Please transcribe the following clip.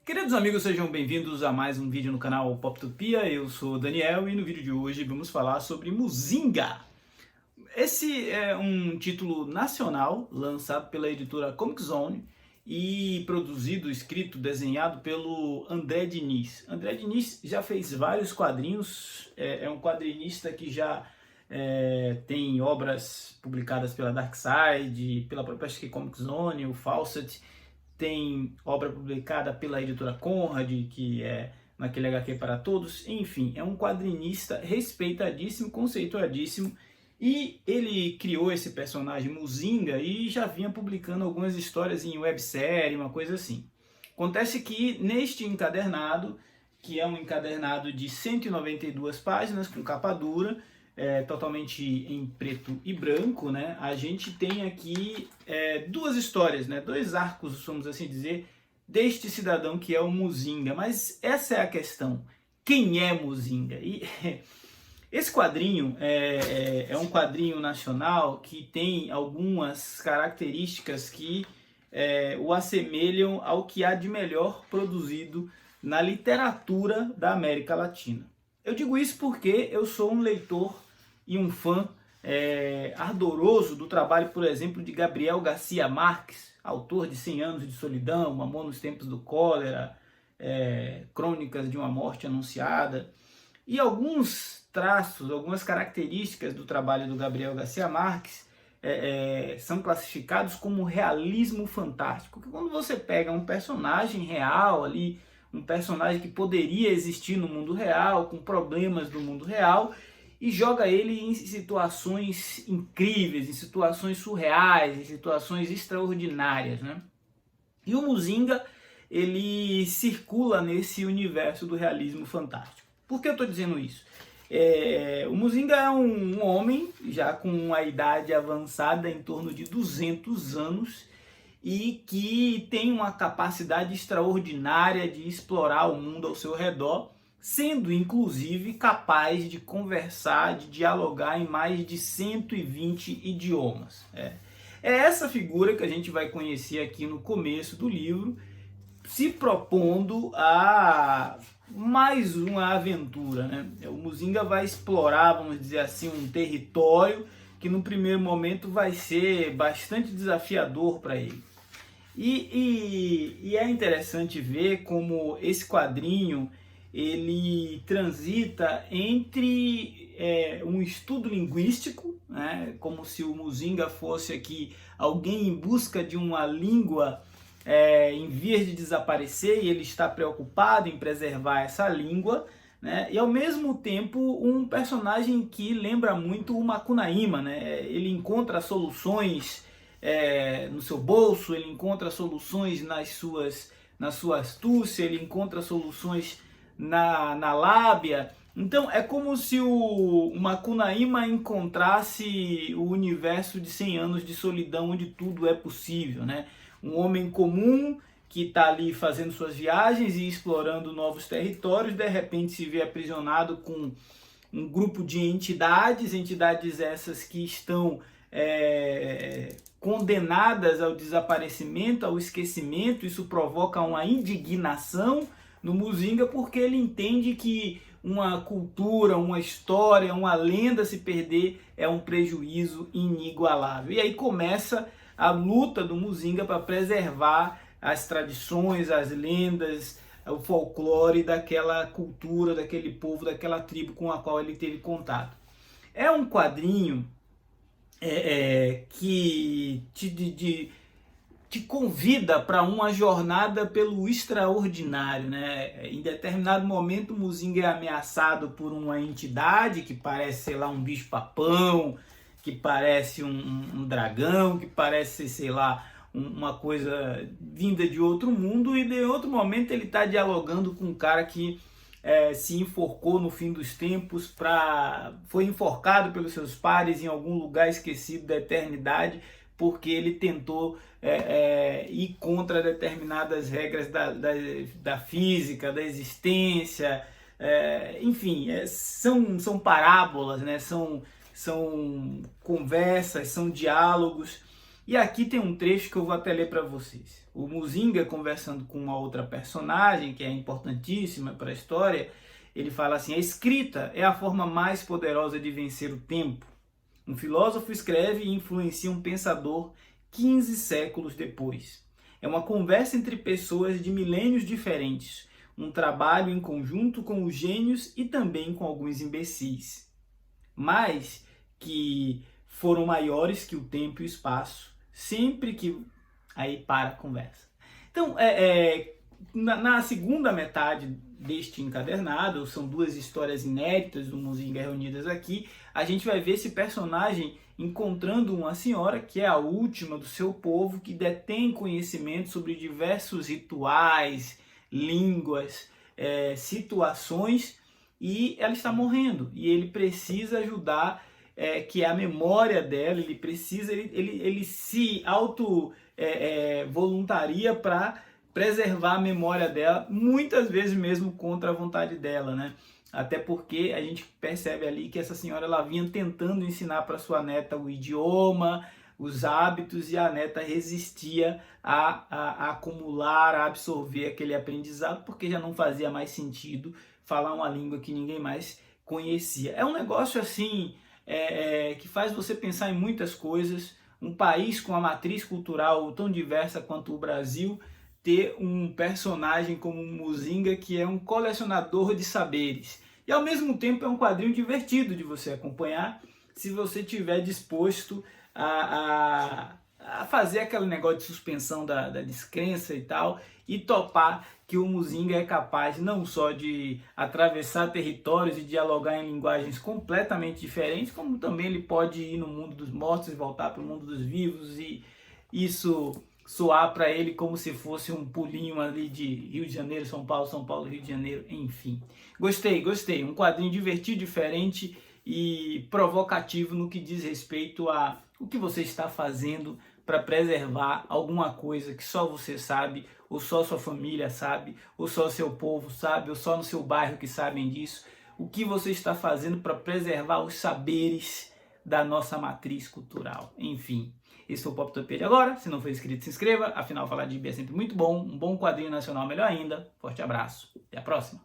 Queridos amigos, sejam bem-vindos a mais um vídeo no canal Poptopia. Eu sou o Daniel e no vídeo de hoje vamos falar sobre Muzinga. Esse é um título nacional lançado pela editora Comic Zone e produzido, escrito, desenhado pelo André Diniz. André Diniz já fez vários quadrinhos, é um quadrinista que já tem obras publicadas pela Darkside, pela própria Comic Zone, o Fawcett. Tem obra publicada pela editora Conrad, que é naquele HQ para Todos. Enfim, é um quadrinista respeitadíssimo, conceituadíssimo. E ele criou esse personagem Muzinga e já vinha publicando algumas histórias em websérie, uma coisa assim. Acontece que neste encadernado, que é um encadernado de 192 páginas, com capa dura, totalmente em preto e branco, né? A gente tem aqui duas histórias, né? Dois arcos, vamos assim dizer, deste cidadão que é o Muzinga. Mas essa é a questão: quem é Muzinga? E esse quadrinho é um quadrinho nacional que tem algumas características que o assemelham ao que há de melhor produzido na literatura da América Latina. Eu digo isso porque eu sou um leitor e um fã ardoroso do trabalho, por exemplo, de Gabriel Garcia Marques, autor de 100 Anos de Solidão, Amor nos Tempos do Cólera, Crônicas de uma Morte Anunciada. E alguns traços, algumas características do trabalho do Gabriel Garcia Marques são classificados como realismo fantástico. Que quando você pega um personagem real ali, um personagem que poderia existir no mundo real, com problemas do mundo real, e joga ele em situações incríveis, em situações surreais, em situações extraordinárias, né? E o Muzinga, ele circula nesse universo do realismo fantástico. Por que eu estou dizendo isso? O Muzinga é um homem já com uma idade avançada, em torno de 200 anos, e que tem uma capacidade extraordinária de explorar o mundo ao seu redor, sendo inclusive capaz de conversar, de dialogar em mais de 120 idiomas. É essa figura que a gente vai conhecer aqui no começo do livro, se propondo a mais uma aventura, né? O Muzinga vai explorar, vamos dizer assim, um território que no primeiro momento vai ser bastante desafiador para ele. E é interessante ver como esse quadrinho ele transita entre um estudo linguístico, né, como se o Muzinga fosse aqui alguém em busca de uma língua em vias de desaparecer, e ele está preocupado em preservar essa língua, né, e ao mesmo tempo um personagem que lembra muito o Macunaíma, né? Ele encontra soluções no seu bolso, ele encontra soluções na sua astúcia, ele encontra soluções na lábia. Então é como se o Macunaíma encontrasse o universo de 100 Anos de Solidão, onde tudo é possível, né? Um homem comum que está ali fazendo suas viagens e explorando novos territórios, de repente se vê aprisionado com um grupo de entidades essas que estão condenadas ao desaparecimento, ao esquecimento. Isso provoca uma indignação no Muzinga, porque ele entende que uma cultura, uma história, uma lenda se perder é um prejuízo inigualável. E aí começa a luta do Muzinga para preservar as tradições, as lendas, o folclore daquela cultura, daquele povo, daquela tribo com a qual ele teve contato. É um quadrinho que te convida para uma jornada pelo extraordinário, né? Em determinado momento, o Muzinga é ameaçado por uma entidade que parece, sei lá, um bicho-papão, que parece um dragão, que parece, sei lá, uma coisa vinda de outro mundo, e de outro momento ele está dialogando com um cara que se enforcou no fim dos tempos, foi enforcado pelos seus pares em algum lugar esquecido da eternidade, porque ele tentou ir contra determinadas regras da física, da existência. Enfim, são parábolas, né? São conversas, são diálogos. E aqui tem um trecho que eu vou até ler para vocês. O Muzinga, conversando com uma outra personagem, que é importantíssima para a história, ele fala assim: a escrita é a forma mais poderosa de vencer o tempo. Um filósofo escreve e influencia um pensador 15 séculos depois. É uma conversa entre pessoas de milênios diferentes, um trabalho em conjunto com os gênios e também com alguns imbecis, mas que foram maiores que o tempo e o espaço, sempre que... Aí para a conversa. Então, na segunda metade deste encadernado, são duas histórias inéditas do Muzinga reunidas aqui, a gente vai ver esse personagem encontrando uma senhora que é a última do seu povo, que detém conhecimento sobre diversos rituais, línguas, situações, e ela está morrendo, e ele precisa ajudar, que é a memória dela, ele se voluntaria para preservar a memória dela, muitas vezes mesmo contra a vontade dela, né? Até porque a gente percebe ali que essa senhora ela vinha tentando ensinar para sua neta o idioma, os hábitos, e a neta resistia a acumular, a absorver aquele aprendizado, porque já não fazia mais sentido falar uma língua que ninguém mais conhecia. É um negócio assim que faz você pensar em muitas coisas. Um país com a matriz cultural tão diversa quanto o Brasil, ter um personagem como o Muzinga, que é um colecionador de saberes. E ao mesmo tempo é um quadrinho divertido de você acompanhar, se você estiver disposto a fazer aquele negócio de suspensão da descrença e tal, e topar que o Muzinga é capaz não só de atravessar territórios e dialogar em linguagens completamente diferentes, como também ele pode ir no mundo dos mortos e voltar para o mundo dos vivos, e isso soar para ele como se fosse um pulinho ali de Rio de Janeiro, São Paulo, Rio de Janeiro, enfim. Gostei. Um quadrinho divertido, diferente e provocativo no que diz respeito a o que você está fazendo para preservar alguma coisa que só você sabe, ou só sua família sabe, ou só seu povo sabe, ou só no seu bairro que sabem disso. O que você está fazendo para preservar os saberes da nossa matriz cultural. Enfim, esse foi o Poptopia de agora. Se não for inscrito, se inscreva. Afinal, falar de IB é sempre muito bom. Um bom quadrinho nacional, melhor ainda. Forte abraço. Até a próxima.